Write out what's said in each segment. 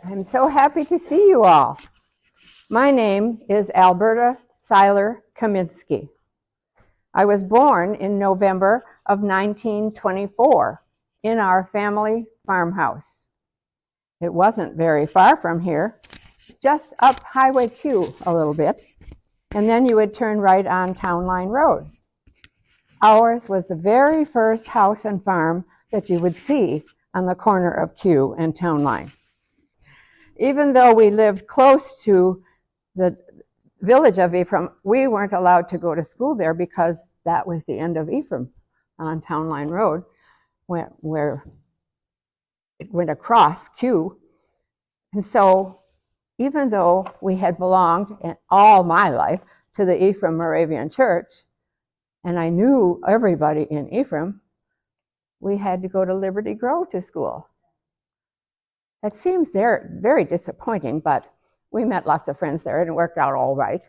I'm so happy to see you all. My name is Alberta Kaminsky. I was born in November of 1924 in our family farmhouse. It wasn't very far from here, just up Highway Q a little bit, and then you would turn right on Town Line Road. Ours was the very first house and farm that you would see on the corner of Q and Town Line. Even though we lived close to the village of Ephraim, we weren't allowed to go to school there because that was the end of Ephraim on Town Line Road, where it went across Q. And so even though we had belonged all my life to the Ephraim Moravian Church, and I knew everybody in Ephraim, we had to go to Liberty Grove to school. It seems very disappointing, but we met lots of friends there and it worked out all right.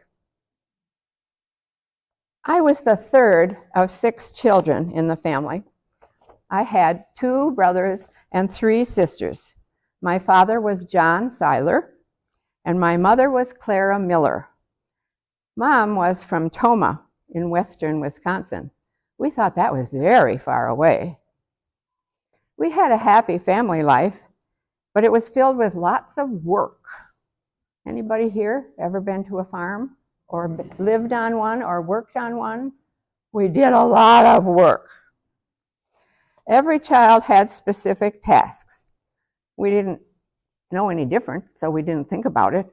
I was the third of 6 children in the family. I had 2 brothers and 3 sisters. My father was John Seiler, and my mother was Clara Miller. Mom was from Tomah in western Wisconsin. We thought that was very far away. We had a happy family life, but it was filled with lots of work. Anybody here ever been to a farm or lived on one or worked on one? We did a lot of work. Every child had specific tasks. We didn't know any different, so we didn't think about it,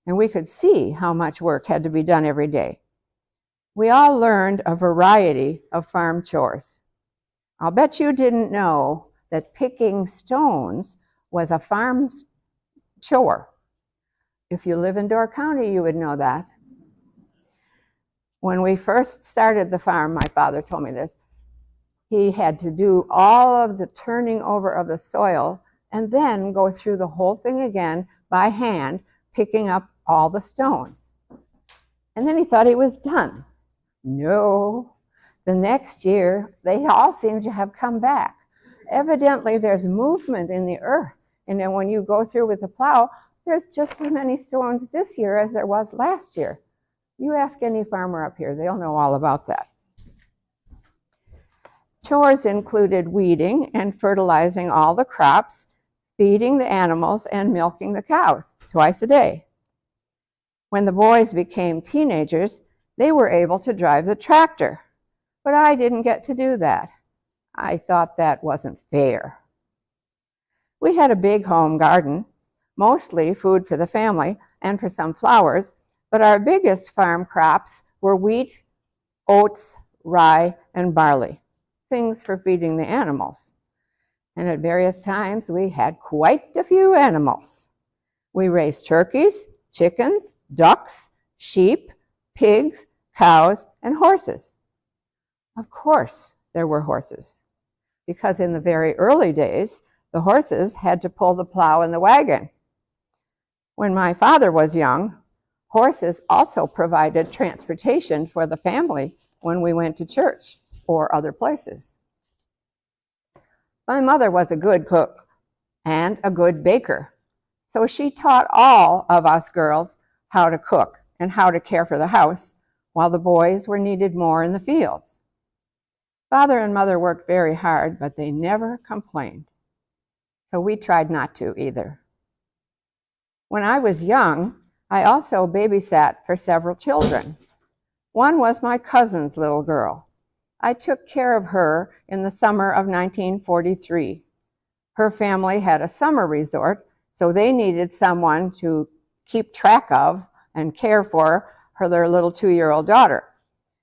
and we could see how much work had to be done every day. We all learned a variety of farm chores. I'll bet you didn't know that picking stones was a farm chore. If you live in Door County, you would know that. When we first started the farm, my father told me this, he had to do all of the turning over of the soil and then go through the whole thing again by hand, picking up all the stones. And then he thought he was done. No, the next year, they all seem to have come back. Evidently, there's movement in the earth. And then when you go through with the plow, there's just as many stones this year as there was last year. You ask any farmer up here, they'll know all about that. Chores included weeding and fertilizing all the crops, feeding the animals, and milking the cows twice a day. When the boys became teenagers, they were able to drive the tractor, but I didn't get to do that. I thought that wasn't fair. We had a big home garden, mostly food for the family and for some flowers, but our biggest farm crops were wheat, oats, rye, and barley, things for feeding the animals. And at various times, we had quite a few animals. We raised turkeys, chickens, ducks, sheep, pigs, cows, and horses. Of course, there were horses, because in the very early days, the horses had to pull the plow and the wagon. When my father was young, horses also provided transportation for the family when we went to church or other places. My mother was a good cook and a good baker, so she taught all of us girls how to cook and how to care for the house, while the boys were needed more in the fields. Father and mother worked very hard, but they never complained, so we tried not to either. When I was young, I also babysat for several children. One was my cousin's little girl. I took care of her in the summer of 1943. Her family had a summer resort, so they needed someone to keep track of and care for their little 2-year-old daughter.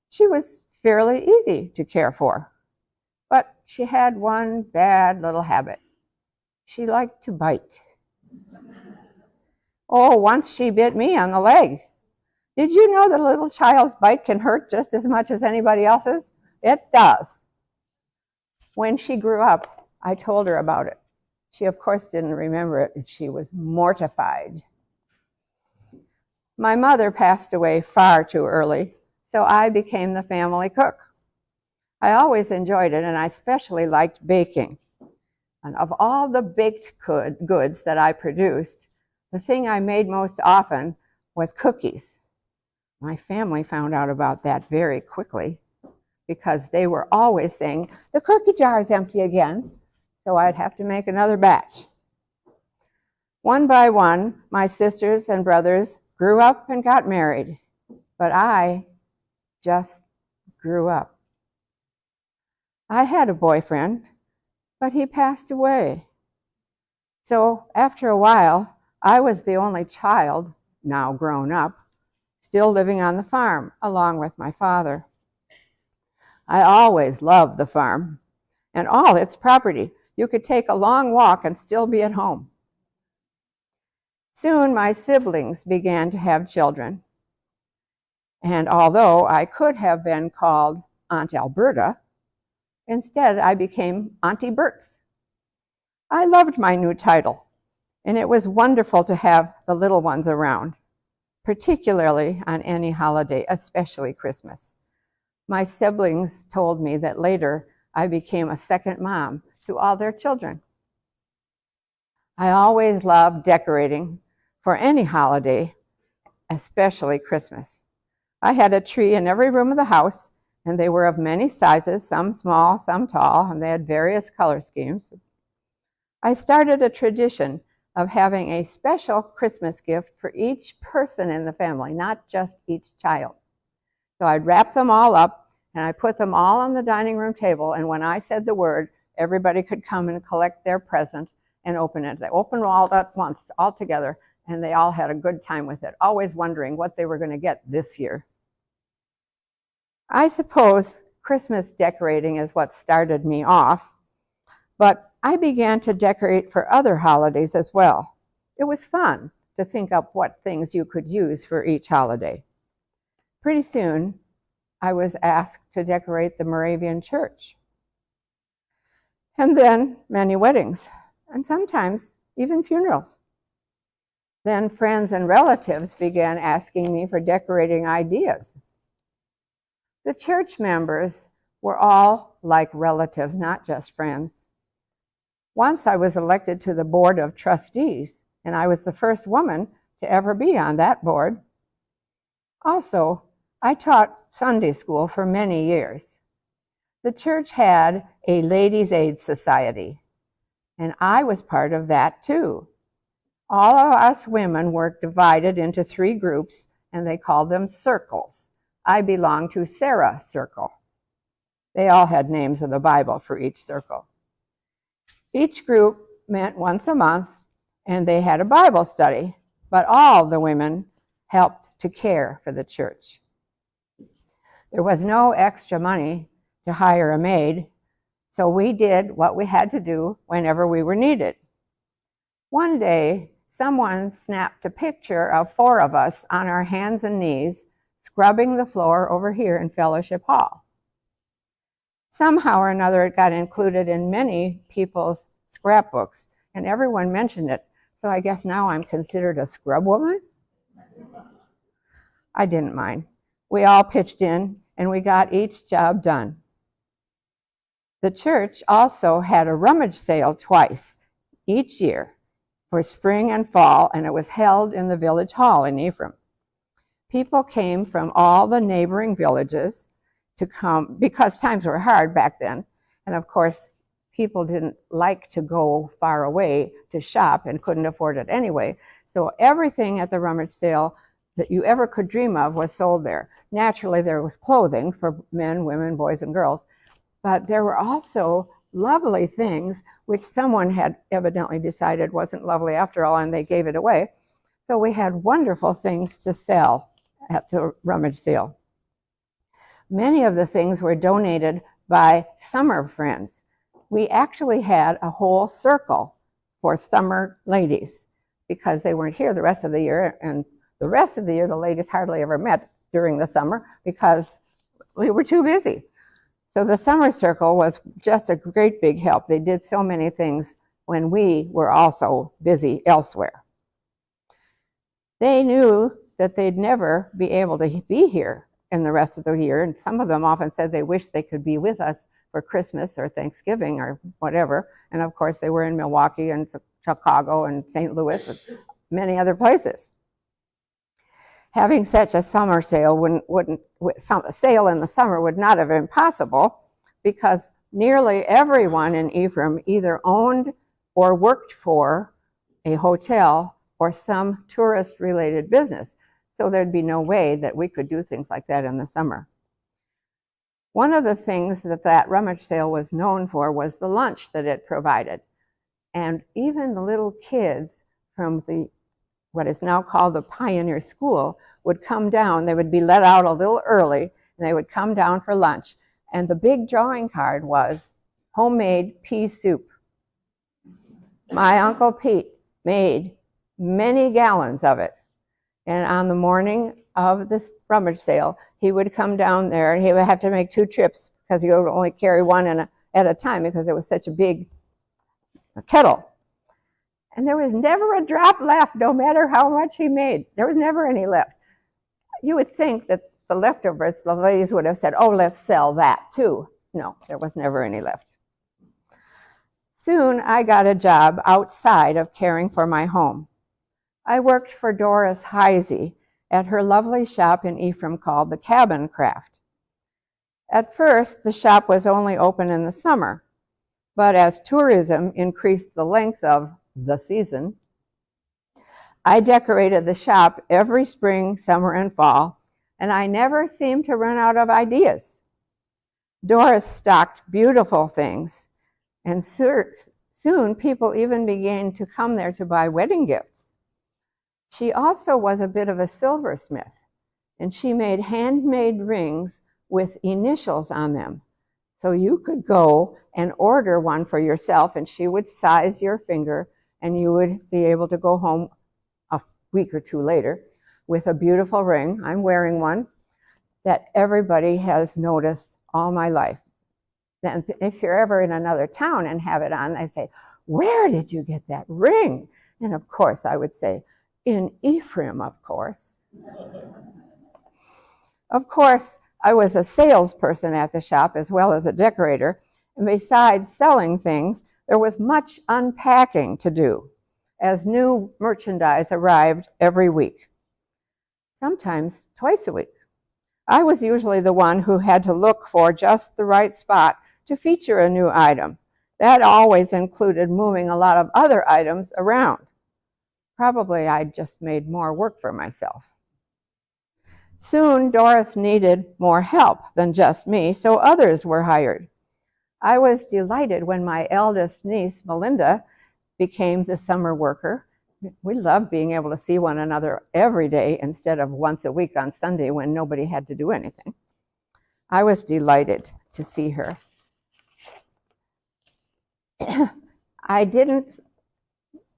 She was fairly easy to care for, but she had one bad little habit. She liked to bite. Oh, once she bit me on the leg. Did you know that a little child's bite can hurt just as much as anybody else's? It does. When she grew up, I told her about it. She, of course, didn't remember it, and she was mortified. My mother passed away far too early, so I became the family cook. I always enjoyed it, and I especially liked baking. And of all the baked goods that I produced, The thing I made most often was cookies. My family found out about that very quickly because they were always saying, "The cookie jar is empty again," so I'd have to make another batch. One by one, my sisters and brothers grew up and got married, but I just grew up. I had a boyfriend, but he passed away. So after a while, I was the only child, now grown up, still living on the farm along with my father. I always loved the farm and all its property. You could take a long walk and still be at home. Soon my siblings began to have children. And although I could have been called Aunt Alberta, instead I became Auntie Bertz. I loved my new title, and it was wonderful to have the little ones around, particularly on any holiday, especially Christmas. My siblings told me that later I became a second mom to all their children. I always loved decorating for any holiday, especially Christmas. I had a tree in every room of the house, and they were of many sizes, some small, some tall, and they had various color schemes. I started a tradition of having a special Christmas gift for each person in the family, not just each child. So I'd wrap them all up, and I put them all on the dining room table, and when I said the word, everybody could come and collect their present and open it. They opened all at once, all together, and they all had a good time with it, always wondering what they were going to get this year. I suppose Christmas decorating is what started me off, but I began to decorate for other holidays as well. It was fun to think up what things you could use for each holiday. Pretty soon, I was asked to decorate the Moravian Church. And then many weddings, and sometimes even funerals. Then friends and relatives began asking me for decorating ideas. The church members were all like relatives, not just friends. Once I was elected to the board of trustees, and I was the first woman to ever be on that board. Also, I taught Sunday school for many years. The church had a ladies' aid society, and I was part of that too. All of us women were divided into 3 groups, and they called them circles. I belonged to Sarah Circle. They all had names in the Bible for each circle. Each group met once a month, and they had a Bible study, but all the women helped to care for the church. There was no extra money to hire a maid, so we did what we had to do whenever we were needed. One day, someone snapped a picture of 4 of us on our hands and knees, scrubbing the floor over here in Fellowship Hall. Somehow or another, it got included in many people's scrapbooks, and everyone mentioned it, so I guess now I'm considered a scrub woman? I didn't mind. We all pitched in, and we got each job done. The church also had a rummage sale twice each year for spring and fall, and it was held in the village hall in Ephraim. People came from all the neighboring villages to come, because times were hard back then, and of course people didn't like to go far away to shop and couldn't afford it anyway, so everything at the rummage sale that you ever could dream of was sold there. Naturally, there was clothing for men, women, boys, and girls, but there were also lovely things which someone had evidently decided wasn't lovely after all, and they gave it away. So we had wonderful things to sell at the rummage sale. Many of the things were donated by summer friends. We actually had a whole circle for summer ladies because they weren't here the rest of the year, and the rest of the year the ladies hardly ever met during the summer because we were too busy. So the summer circle was just a great big help. They did so many things when we were also busy elsewhere. They knew that they'd never be able to be here in the rest of the year, and some of them often said they wished they could be with us for Christmas or Thanksgiving or whatever, and of course they were in Milwaukee and Chicago and St. Louis and many other places. Having such a summer sale a sale in the summer would not have been possible, because nearly everyone in Ephraim either owned or worked for a hotel or some tourist-related business. So there'd be no way that we could do things like that in the summer. One of the things that rummage sale was known for was the lunch that it provided. And even the little kids from what is now called the Pioneer School would come down. They would be let out a little early, and they would come down for lunch. And the big drawing card was homemade pea soup. My Uncle Pete made many gallons of it. And on the morning of this rummage sale, he would come down there, and he would have to make 2 trips because he would only carry one at a time because it was such a big kettle. And there was never a drop left, no matter how much he made. There was never any left. You would think that the leftovers, the ladies would have said, oh, let's sell that too. No, there was never any left. Soon I got a job outside of caring for my home. I worked for Doris Heisey at her lovely shop in Ephraim called the Cabin Craft. At first, the shop was only open in the summer, but as tourism increased the length of the season, I decorated the shop every spring, summer, and fall, and I never seemed to run out of ideas. Doris stocked beautiful things, and soon people even began to come there to buy wedding gifts. She also was a bit of a silversmith, and she made handmade rings with initials on them. So you could go and order one for yourself, and she would size your finger, and you would be able to go home a week or 2 later with a beautiful ring. I'm wearing one that everybody has noticed all my life. Then if you're ever in another town and have it on, they say, where did you get that ring? And of course I would say, in Ephraim, of course. Of course, I was a salesperson at the shop as well as a decorator, and besides selling things, there was much unpacking to do, as new merchandise arrived every week, sometimes twice a week. I was usually the one who had to look for just the right spot to feature a new item. That always included moving a lot of other items around. Probably I just made more work for myself. Soon Doris needed more help than just me, so others were hired. I was delighted when my eldest niece, Melinda, became the summer worker. We loved being able to see one another every day instead of once a week on Sunday when nobody had to do anything. I was delighted to see her. I didn't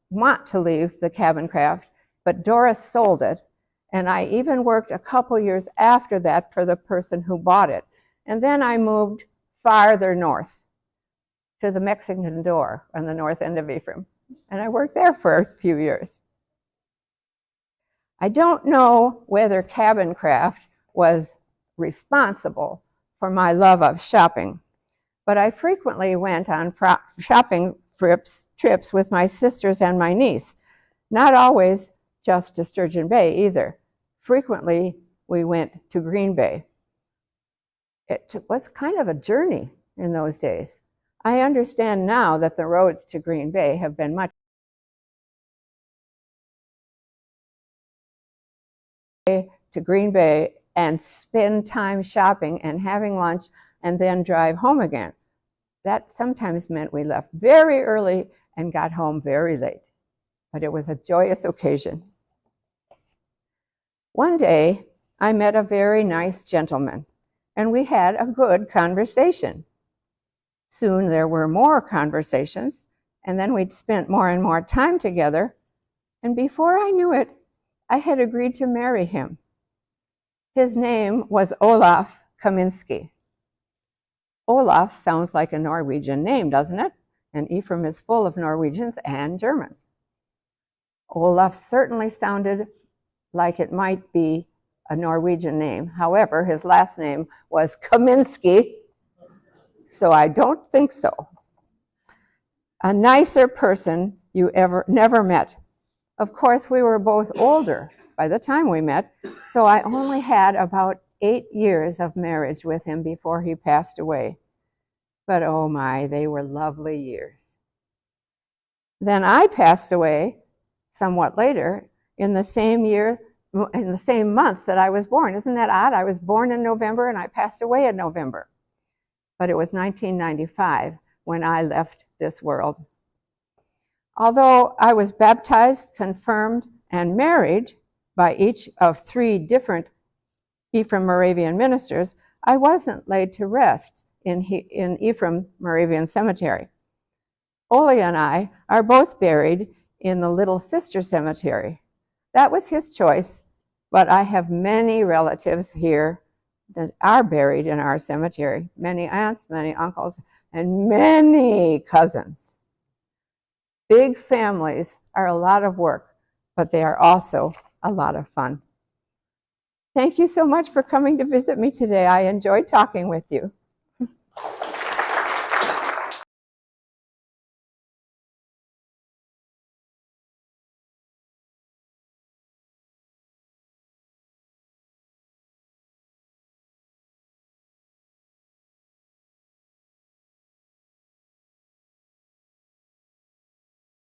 want to leave the Cabin Craft, but Doris sold it, and I even worked a couple years after that for the person who bought it. And then I moved farther north to the Mexican Door on the north end of Ephraim, and I worked there for a few years. I don't know whether Cabin Craft was responsible for my love of shopping, but I frequently went on shopping trips with my sisters and my niece. Not always just to Sturgeon Bay either. Frequently, we went to Green Bay. It was kind of a journey in those days. I understand now that the roads to Green Bay have been much to Green Bay and spend time shopping and having lunch and then drive home again. That sometimes meant we left very early and got home very late, but it was a joyous occasion. One day, I met a very nice gentleman, and we had a good conversation. Soon there were more conversations, and then we'd spent more and more time together, and before I knew it, I had agreed to marry him. His name was Olaf Kaminsky. Olaf sounds like a Norwegian name, doesn't it? And Ephraim is full of Norwegians and Germans. Olaf certainly sounded like it might be a Norwegian name. However, his last name was Kaminsky, so I don't think so. A nicer person you never met. Of course, we were both older by the time we met, so I only had about 8 years of marriage with him before he passed away. But oh my, they were lovely years. Then I passed away somewhat later in the same year, in the same month that I was born. Isn't that odd? I was born in November and I passed away in November. But it was 1995 when I left this world. Although I was baptized, confirmed, and married by each of 3 different Ephraim Moravian ministers, I wasn't laid to rest in Ephraim Moravian Cemetery. Ole and I are both buried in the Little Sister Cemetery. That was his choice, but I have many relatives here that are buried in our cemetery. Many aunts, many uncles, and many cousins. Big families are a lot of work, but they are also a lot of fun. Thank you so much for coming to visit me today. I enjoyed talking with you.